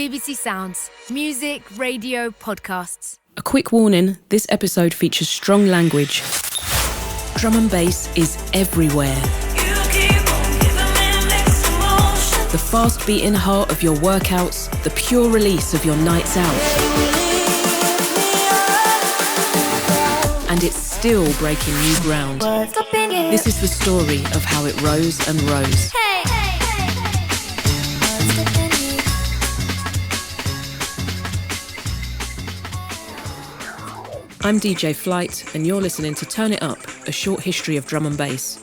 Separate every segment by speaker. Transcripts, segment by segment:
Speaker 1: BBC Sounds. Music, radio, podcasts.
Speaker 2: A quick warning, this episode features strong language. Drum and bass is everywhere. The fast-beating heart of your workouts, the pure release of your nights out. And it's still breaking new ground. This is the story of how it rose and rose. I'm DJ Flight, and you're listening to Turn It Up, a short history of drum and bass.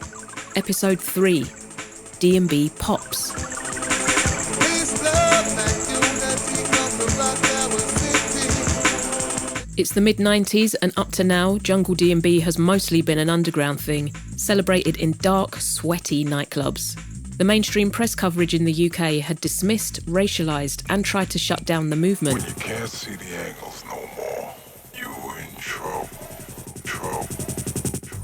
Speaker 2: Episode 3, D&B Pops. It's the mid-90s, and up to now, jungle D&B has mostly been an underground thing, celebrated in dark, sweaty nightclubs. The mainstream press coverage in the UK had dismissed, racialised, and tried to shut down the movement.
Speaker 3: When you can't see the angles no more, you're in trouble.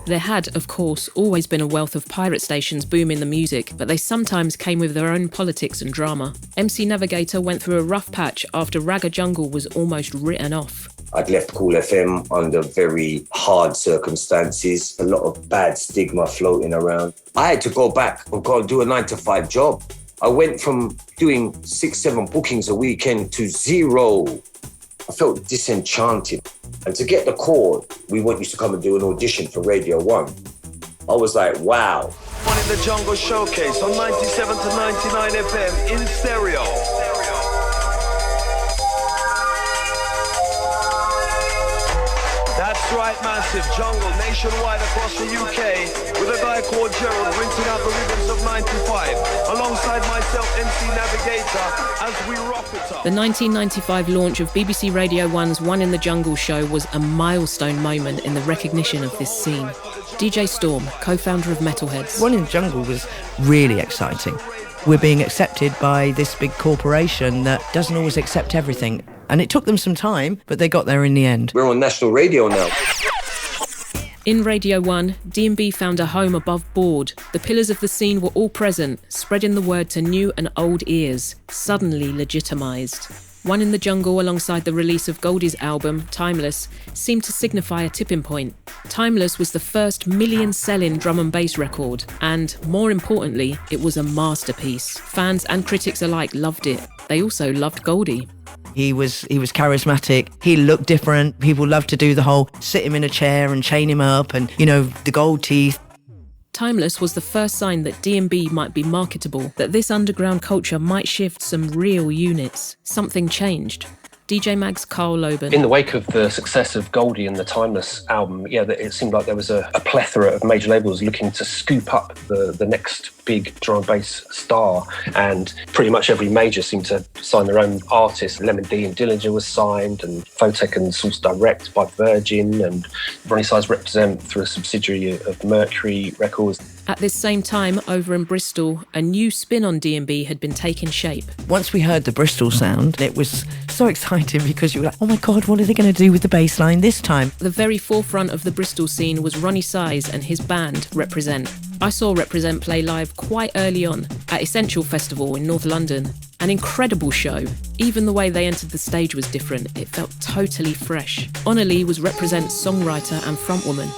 Speaker 2: There had, of course, always been a wealth of pirate stations booming the music, but they sometimes came with their own politics and drama. MC Navigator went through a rough patch after Ragga Jungle was almost written off.
Speaker 4: I'd left Kool FM under very hard circumstances, a lot of bad stigma floating around. I had to go back and go and do a 9-to-5 job. I went from doing 6-7 bookings a weekend to 0. I felt disenchanted. And to get the call, we used to come and do an audition for Radio 1. I was like, wow.
Speaker 5: One in the Jungle Showcase on 97 to 99 FM in stereo. That's right, massive jungle nationwide across the UK with a guy called Gerald rinsing out the rhythms of 95 alongside myself, MC Navigator, as we rock it up.
Speaker 2: The 1995 launch of BBC Radio 1's One in the Jungle show was a milestone moment in the recognition of this scene. DJ Storm, co-founder of Metalheadz.
Speaker 6: One in the Jungle was really exciting. We're being accepted by this big corporation that doesn't always accept everything. And it took them some time, but they got there in the end.
Speaker 4: We're on national radio now.
Speaker 2: In Radio 1, D&B found a home above board. The pillars of the scene were all present, spreading the word to new and old ears, suddenly legitimised. One in the Jungle, alongside the release of Goldie's album, Timeless, seemed to signify a tipping point. Timeless was the first million-selling drum and bass record, and, more importantly, it was a masterpiece. Fans and critics alike loved it. They also loved Goldie.
Speaker 6: He was charismatic. He looked different. People loved to do the whole sit him in a chair and chain him up and, the gold teeth.
Speaker 2: Timeless was the first sign that D&B might be marketable, that this underground culture might shift some real units. Something changed. DJ Mag's Carl Loban.
Speaker 7: In the wake of the success of Goldie and the Timeless album, it seemed like there was a plethora of major labels looking to scoop up the next big drum and bass star, and pretty much every major seemed to sign their own artists. Lemon D and Dillinger was signed, and Photech and Source Direct by Virgin, and Ronnie Size Represent through a subsidiary of Mercury Records.
Speaker 2: At this same time, over in Bristol, a new spin on D&B had been taking shape.
Speaker 6: Once we heard the Bristol sound, it was so exciting because you were like, oh my God, what are they going to do with the bass line this time?
Speaker 2: The very forefront of the Bristol scene was Ronnie Size and his band, Represent. I saw Represent play live quite early on at Essential Festival in North London. An incredible show. Even the way they entered the stage was different. It felt totally fresh. Honor Lee was Represent's songwriter and frontwoman.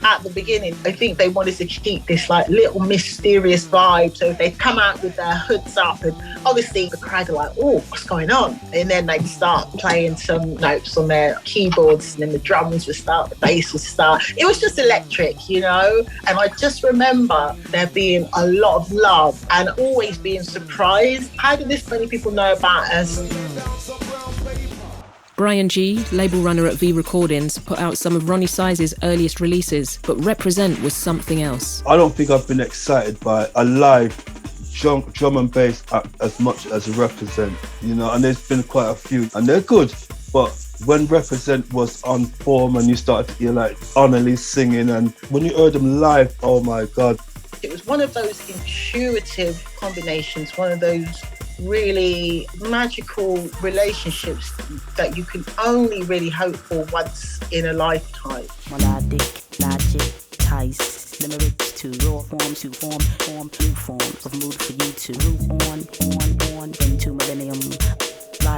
Speaker 8: At the beginning, I think they wanted to keep this little mysterious vibe. So they'd come out with their hoods up, and obviously the crowd are like, oh, what's going on? And then they'd start playing some notes on their keyboards, and then the drums would start, the bass would start. It was just electric, And I just remember there being a lot of love and always being surprised. How did this many people know about us?
Speaker 2: Brian G, label runner at V Recordings, put out some of Ronnie Size's earliest releases, but Represent was something else.
Speaker 9: I don't think I've been excited by a live drum and bass as much as Represent, and there's been quite a few, and they're good, but when Represent was on form and you started to hear Honor Lee singing, and when you heard them live, oh my God.
Speaker 8: It was one of those intuitive combinations, one of those really magical relationships that you can only really hope for once in a lifetime.
Speaker 10: Melodic, logic, ties, limericks to raw forms to form new forms of mood for you to root on into millennium.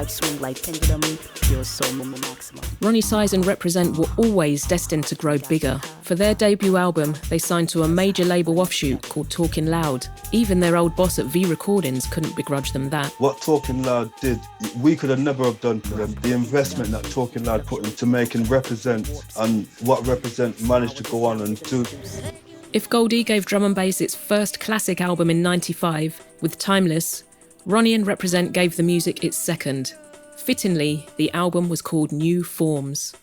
Speaker 10: swing like pendulum, pure soul maximum.
Speaker 2: Ronnie Size and Represent were always destined to grow bigger. For their debut album, they signed to a major label offshoot called Talking Loud. Even their old boss at V Recordings couldn't begrudge them that.
Speaker 9: What Talking Loud did, we could have never have done for them. The investment that Talking Loud put into making Represent and what Represent managed to go on and do.
Speaker 2: If Goldie gave drum and bass its first classic album in '95 with Timeless, Ronnie and Represent gave the music its second. Fittingly, the album was called New Forms.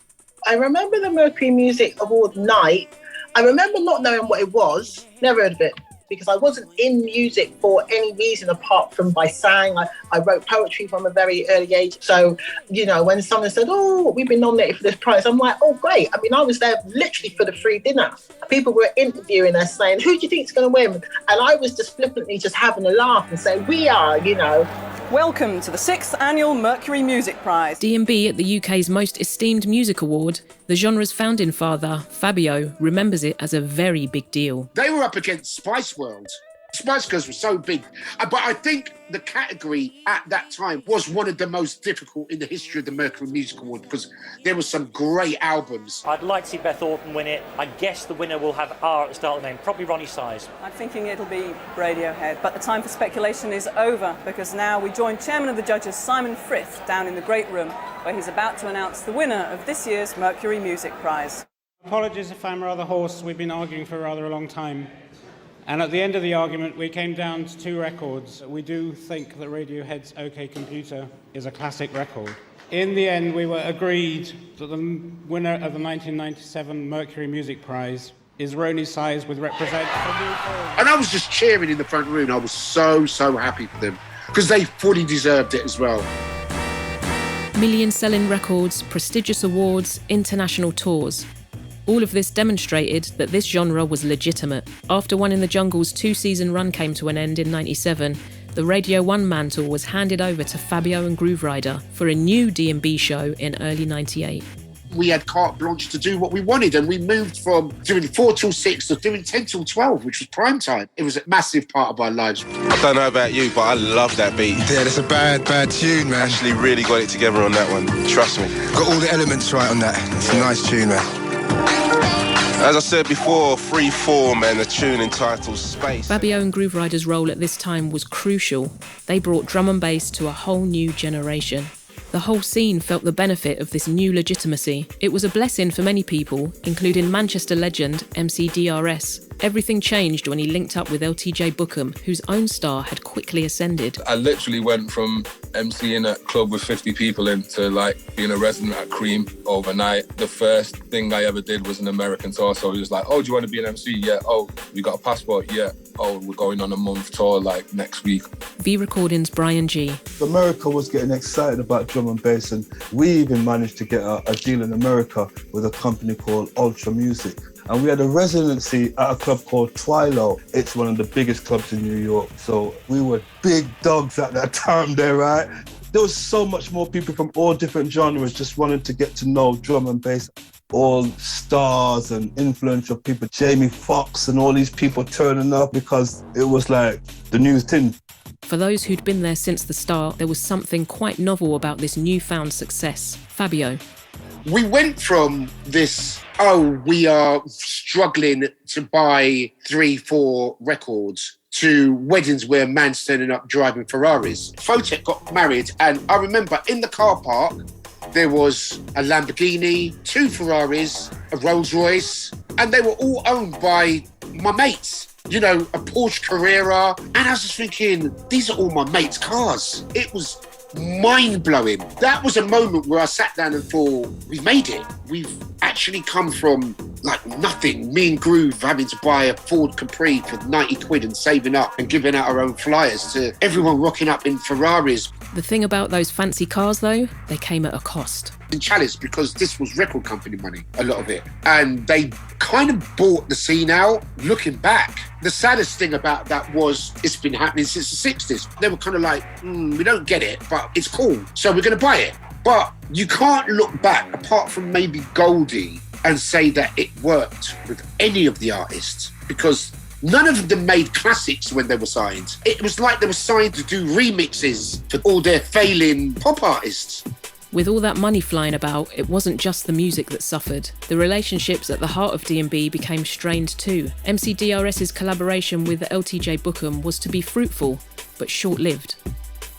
Speaker 8: I remember the Mercury Music Award night. I remember not knowing what it was, never heard of it, because I wasn't in music for any reason apart from by sang. I wrote poetry from a very early age. So, you know, when someone said, oh, we've been nominated for this prize, I'm like, oh, great. I mean, I was there literally for the free dinner. People were interviewing us saying, who do you think is going to win? And I was just flippantly just having a laugh and saying, we are, you know.
Speaker 11: Welcome to the 6th Annual Mercury Music Prize.
Speaker 2: D&B at the UK's most esteemed music award, the genre's founding father, Fabio, remembers it as a very big deal.
Speaker 12: They were up against Spice World. Spice Girls were so big. But I think the category at that time was one of the most difficult in the history of the Mercury Music Award because there were some great albums.
Speaker 13: I'd like to see Beth Orton win it. I guess the winner will have R at the start of the name, probably Ronnie Size.
Speaker 11: I'm thinking it'll be Radiohead, but the time for speculation is over because now we join Chairman of the Judges Simon Frith down in the Great Room where he's about to announce the winner of this year's Mercury Music Prize.
Speaker 14: Apologies if I'm rather hoarse, we've been arguing for rather a long time. And at the end of the argument, we came down to 2 records. We do think that Radiohead's OK Computer is a classic record. In the end, we were agreed that the winner of the 1997 Mercury Music Prize is Ronnie Size with Represent.
Speaker 12: And I was just cheering in the front room. I was so happy for them because they fully deserved it as well.
Speaker 2: Million-selling records, prestigious awards, international tours. All of this demonstrated that this genre was legitimate. After One in the Jungle's 2-season run came to an end in '97, the Radio 1 mantle was handed over to Fabio and Grooverider for a new D&B show in early '98.
Speaker 12: We had carte blanche to do what we wanted, and we moved from doing 4 till 6 to doing 10 till 12, which was prime time. It was a massive part of our lives.
Speaker 15: I don't know about you, but I love that beat.
Speaker 16: Yeah, that's a bad tune, man.
Speaker 15: Actually really got it together on that one, trust me.
Speaker 16: Got all the elements right on that. It's a nice tune, man.
Speaker 15: As I said before, free form and a tune entitled Space.
Speaker 2: Fabio and Grooverider's role at this time was crucial. They brought drum and bass to a whole new generation. The whole scene felt the benefit of this new legitimacy. It was a blessing for many people, including Manchester legend MC DRS. Everything changed when he linked up with LTJ Bookham, whose own star had quickly ascended.
Speaker 17: I literally went from MCing a club with 50 people in to like being a resident at Cream overnight. The first thing I ever did was an American tour, so he was like, oh, do you want to be an MC? Yeah. Oh, you got a passport? Yeah. Oh, we're going on a month tour like next week.
Speaker 2: V Recordings Brian G.
Speaker 9: America was getting excited about drum and bass, and we even managed to get a deal in America with a company called Ultra Music. And we had a residency at a club called Twilo. It's one of the biggest clubs in New York. So we were big dogs at that time there, right? There was so much more people from all different genres just wanting to get to know drum and bass. All stars and influential people, Jamie Foxx and all these people turning up because it was like the new thing.
Speaker 2: For those who'd been there since the start, there was something quite novel about this newfound success. Fabio.
Speaker 12: We went from this, we are struggling to buy 3-4 records to weddings where man's turning up driving Ferraris. Fotek got married, and I remember in the car park, there was a Lamborghini, 2 Ferraris, a Rolls Royce, and they were all owned by my mates. You know, a Porsche Carrera. And I was just thinking, these are all my mates' cars. It was mind-blowing. That was a moment where I sat down and thought, we've made it. We've actually come from like nothing. Me and Groove having to buy a Ford Capri for 90 quid and saving up and giving out our own flyers to everyone rocking up in Ferraris.
Speaker 2: The thing about those fancy cars, though, they came at a cost.
Speaker 12: In Chalice, because this was record company money, a lot of it. And they kind of bought the scene out. Looking back, the saddest thing about that was it's been happening since the 60s. They were kind of like, we don't get it, but it's cool, so we're going to buy it. But you can't look back, apart from maybe Goldie, and say that it worked with any of the artists, because None of them made classics when they were signed. It was like they were signed to do remixes for all their failing pop artists.
Speaker 2: With all that money flying about, it wasn't just the music that suffered. The relationships at the heart of D&B became strained too. MC DRS's collaboration with LTJ Bukem was to be fruitful, but short-lived.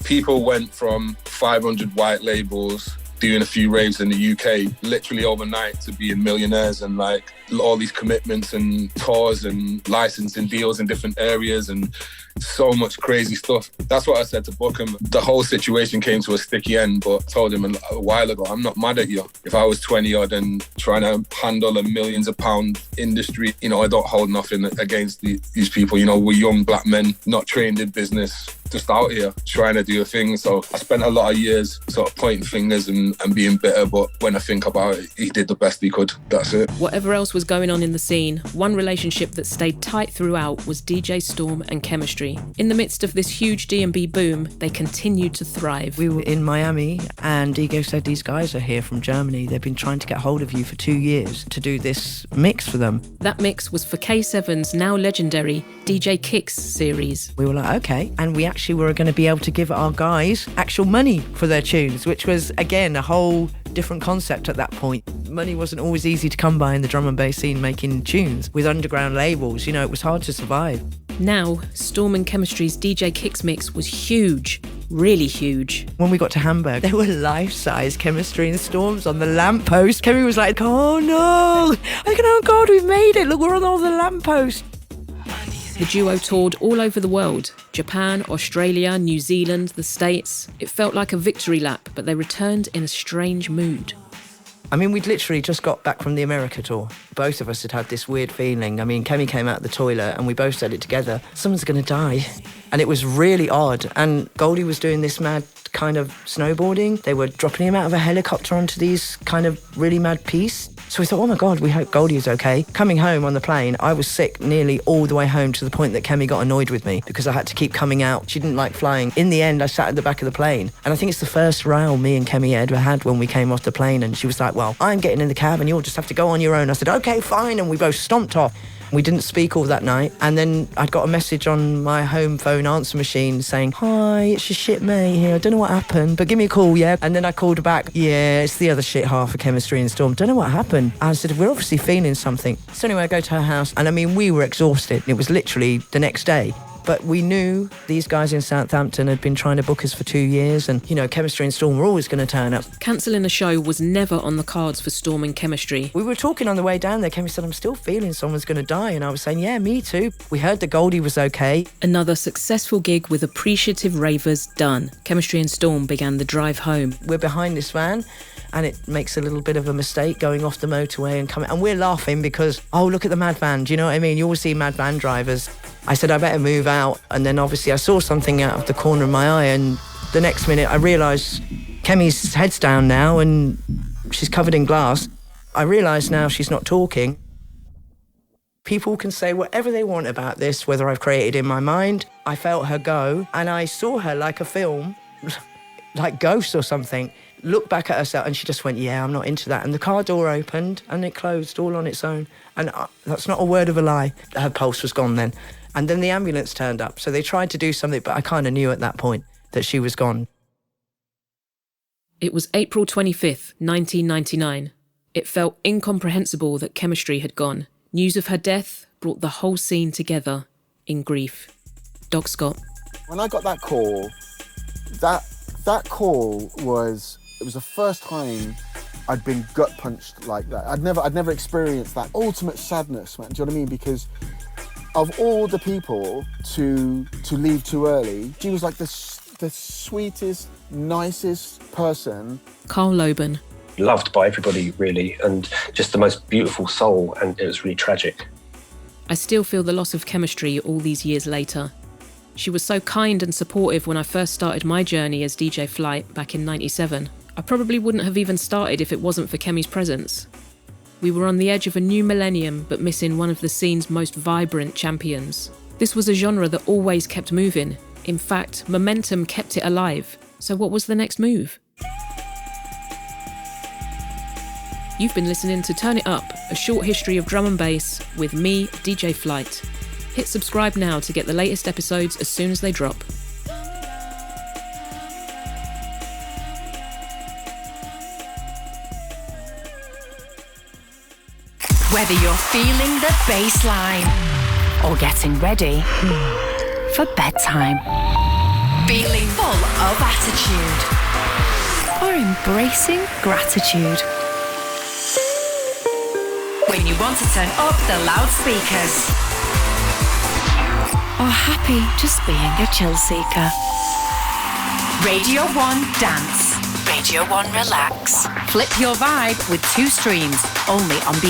Speaker 17: People went from 500 white labels doing a few raves in the UK literally overnight to being millionaires, and like all these commitments and tours and licensing deals in different areas and so much crazy stuff. That's what I said to Bukem. The whole situation came to a sticky end, but I told him a while ago, I'm not mad at you. If I was 20 odd and trying to handle a millions of pound industry, you know, I don't hold nothing against these people. You know, we're young black men, not trained in business, just out here trying to do a thing. So I spent a lot of years sort of pointing fingers and being bitter, but when I think about it, he did the best he could. That's it.
Speaker 2: Whatever else was going on in the scene, one relationship that stayed tight throughout was DJ Storm and Chemistry. In the midst of this huge D&B boom, they continued to thrive.
Speaker 6: We were in Miami and Ego said, these guys are here from Germany. They've been trying to get hold of you for 2 years to do this mix for them.
Speaker 2: That mix was for K7's now legendary DJ Kicks series.
Speaker 6: We were like, okay. And we actually were going to be able to give our guys actual money for their tunes, which was, again, a whole different concept at that point. Money wasn't always easy to come by in the drum and bass scene making tunes. With underground labels, you know, it was hard to survive.
Speaker 2: Now, Storm and Chemistry's DJ Kicks mix was huge, really huge.
Speaker 6: When we got to Hamburg, there were life-size Chemistry and Storms on the lamppost. Kemi was like, oh no, oh God, we've made it. Look, we're on all the lampposts.
Speaker 2: The duo toured all over the world. Japan, Australia, New Zealand, the States. It felt like a victory lap, but they returned in a strange mood.
Speaker 6: I mean, we'd literally just got back from the America tour. Both of us had this weird feeling. I mean, Kemi came out of the toilet and we both said it together, someone's going to die. And it was really odd. And Goldie was doing this mad kind of snowboarding. They were dropping him out of a helicopter onto these kind of really mad pistes. So we thought, oh my God, we hope Goldie is okay. Coming home on the plane, I was sick nearly all the way home to the point that Kemi got annoyed with me because I had to keep coming out. She didn't like flying. In the end, I sat at the back of the plane. And I think it's the first row me and Kemi ever had when we came off the plane. And she was like, well, I'm getting in the cab and you'll just have to go on your own. I said, okay, fine. And we both stomped off. We didn't speak all that night. And then I'd got a message on my home phone answer machine saying, hi, it's your shit mate here. I don't know what happened, but give me a call, yeah? And then I called her back. Yeah, it's the other shit half of Chemistry and Storm. Don't know what happened. I said, we're obviously feeling something. So anyway, I go to her house. And I mean, we were exhausted. It was literally the next day. But we knew these guys in Southampton had been trying to book us for 2 years and, you know, Chemistry and Storm were always going to turn up.
Speaker 2: Cancelling a show was never on the cards for Storm and Chemistry.
Speaker 6: We were talking on the way down there. Kemi said, I'm still feeling someone's going to die. And I was saying, yeah, me too. We heard that Goldie was okay.
Speaker 2: Another successful gig with appreciative ravers done. Chemistry and Storm began the drive home.
Speaker 6: We're behind this van and it makes a little bit of a mistake going off the motorway and coming. And we're laughing because, oh, look at the mad van. Do you know what I mean? You always see mad van drivers. I said, I better move out. And then obviously I saw something out of the corner of my eye. And the next minute I realised Kemi's head's down now and she's covered in glass. I realise now she's not talking. People can say whatever they want about this, whether I've created in my mind. I felt her go and I saw her like a film, like Ghost or something, look back at herself and she just went, yeah, I'm not into that. And the car door opened and it closed all on its own. And that's not a word of a lie. Her pulse was gone then. And then the ambulance turned up. So they tried to do something, but I kind of knew at that point that she was gone.
Speaker 2: It was April 25th, 1999. It felt incomprehensible that Chemistry had gone. News of her death brought the whole scene together in grief. Doc Scott.
Speaker 18: When I got that call, that call was, it was the first time I'd been gut punched like that. I'd never experienced that ultimate sadness, man. Do you know what I mean? Because of all the people to leave too early, she was like the sweetest, nicest person.
Speaker 2: Carl Loban.
Speaker 7: Loved by everybody, really, and just the most beautiful soul, and it was really tragic.
Speaker 2: I still feel the loss of Chemistry all these years later. She was so kind and supportive when I first started my journey as DJ Flight back in '97. I probably wouldn't have even started if it wasn't for Kemi's presence. We were on the edge of a new millennium, but missing one of the scene's most vibrant champions. This was a genre that always kept moving. In fact, momentum kept it alive. So what was the next move? You've been listening to Turn It Up, a short history of drum and bass with me, DJ Flight. Hit subscribe now to get the latest episodes as soon as they drop.
Speaker 1: Whether you're feeling the bass line or getting ready for bedtime, feeling full of attitude or embracing gratitude, when you want to turn up the loudspeakers or happy just being a chill seeker, Radio 1 Dance, Radio 1 Relax. Flip your vibe with 2 streams only on